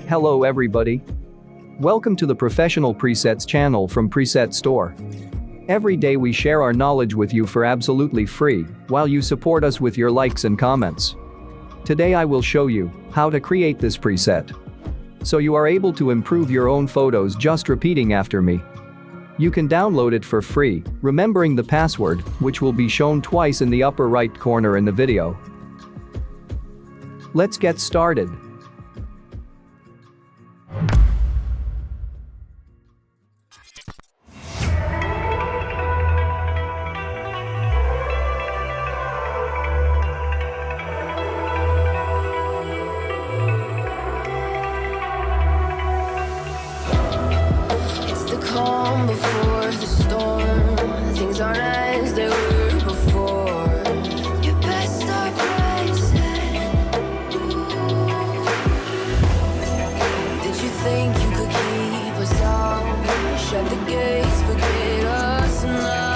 Hello everybody. Welcome to the Professional Presets channel from Preset Store. Every day we share our knowledge with you for absolutely free, while you support us with your likes and comments. Today I will show you how to create this preset, so you are able to improve your own photos just repeating after me. You can download it for free, remembering the password, which will be shown twice in the upper right corner in the video. Let's get started. Calm before the storm. Things aren't as they were before. You best start rising. Did you think you could keep us out? Shut the gates, forget us now.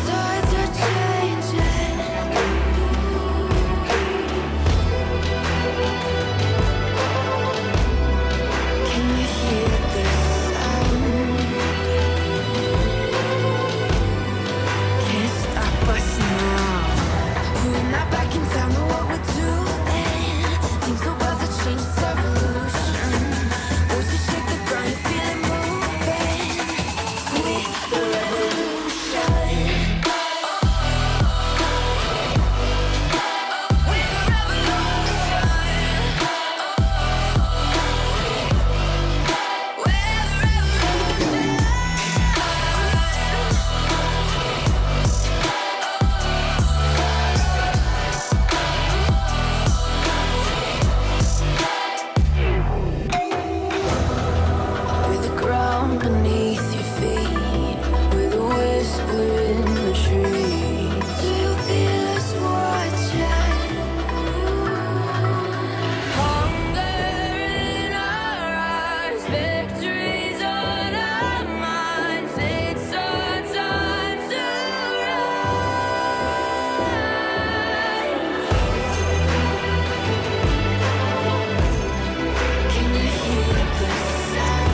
Tides are changing. Can you hear this sound? Beneath your feet, with a whisper in the tree. Do you feel us watching? Hunger in our eyes, victories on our minds. It's our time to rise. Can you hear the sound?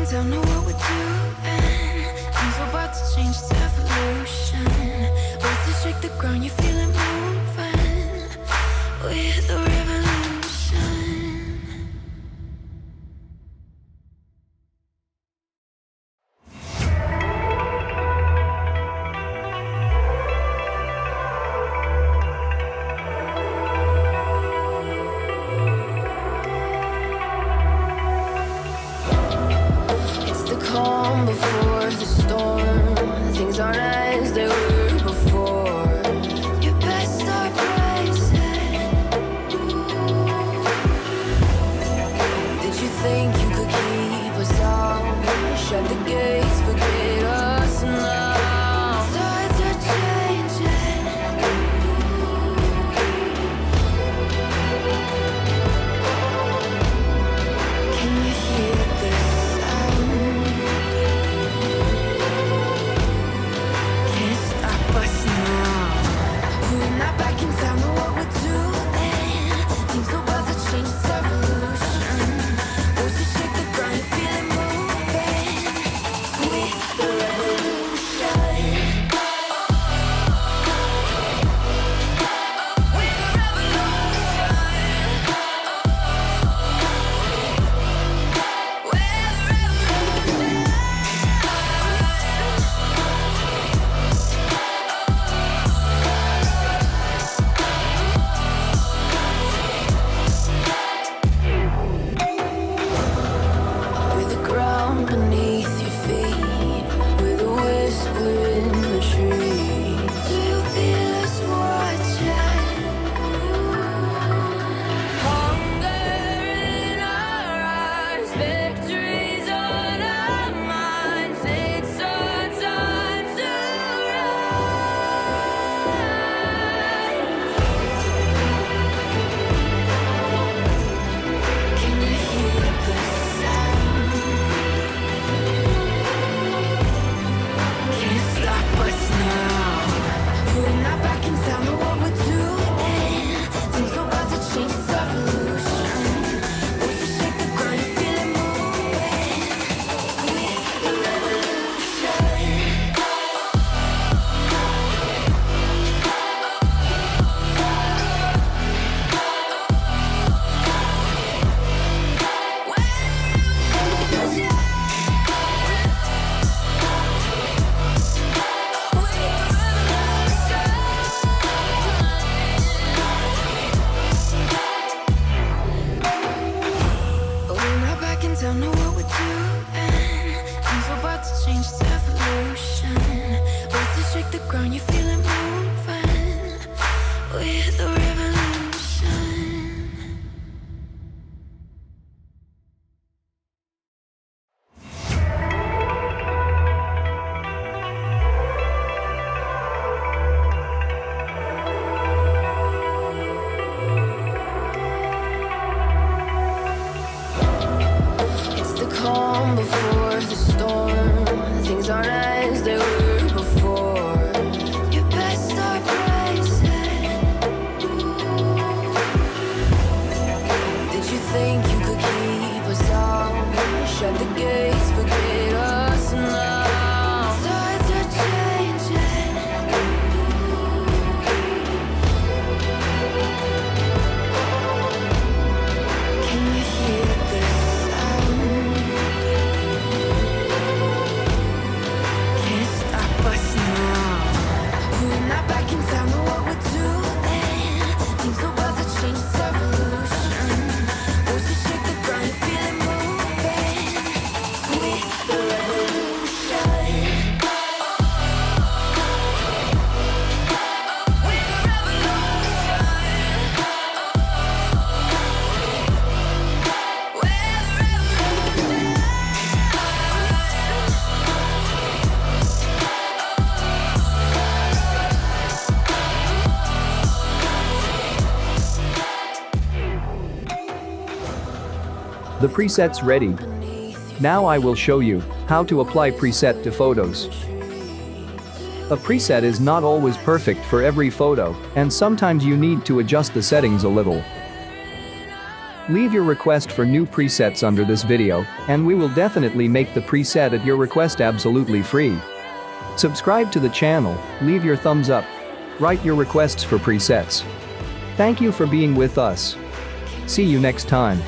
Don't know what we're doing. Things are about to change, it's evolution. About to shake the ground, you feel it moving with the revolution. Calm before the storm. Things aren't as they were before. You best start rising. much on as they were before. You best start rising. Did you think you could keep us out? Shut the gates, forget us now. Tides are changing. Can you hear the sound? Can't stop us now. We're not back in town, know what we're doing. Things are about to change, it's evolution. Voices shake the ground, you feel it moving. With the revolution. With the revolution. The preset's ready. Now I will show you how to apply preset to photos. A preset is not always perfect for every photo, and sometimes you need to adjust the settings a little. Leave your request for new presets under this video, and we will definitely make the preset at your request absolutely free. Subscribe to the channel, leave your thumbs up, write your requests for presets. Thank you for being with us. See you next time.